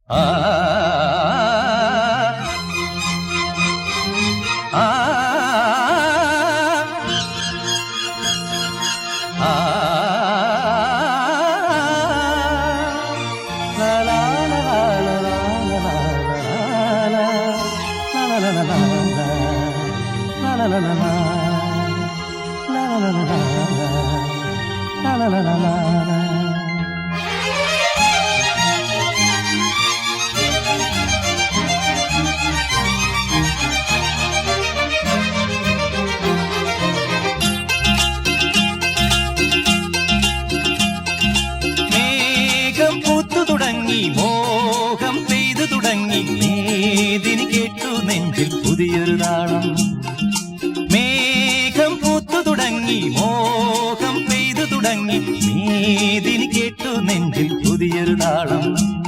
ആ ആ ആ മോഹം പെയ്തു തുടങ്ങി മേദിനി കേട്ടു നെഞ്ചിൽ പുതിയൊരു താളം. മേഘം പൂത്തു തുടങ്ങി മോഹം പെയ്തു തുടങ്ങി മേദിനി കേട്ടു നെഞ്ചിൽ പുതിയൊരു താളം.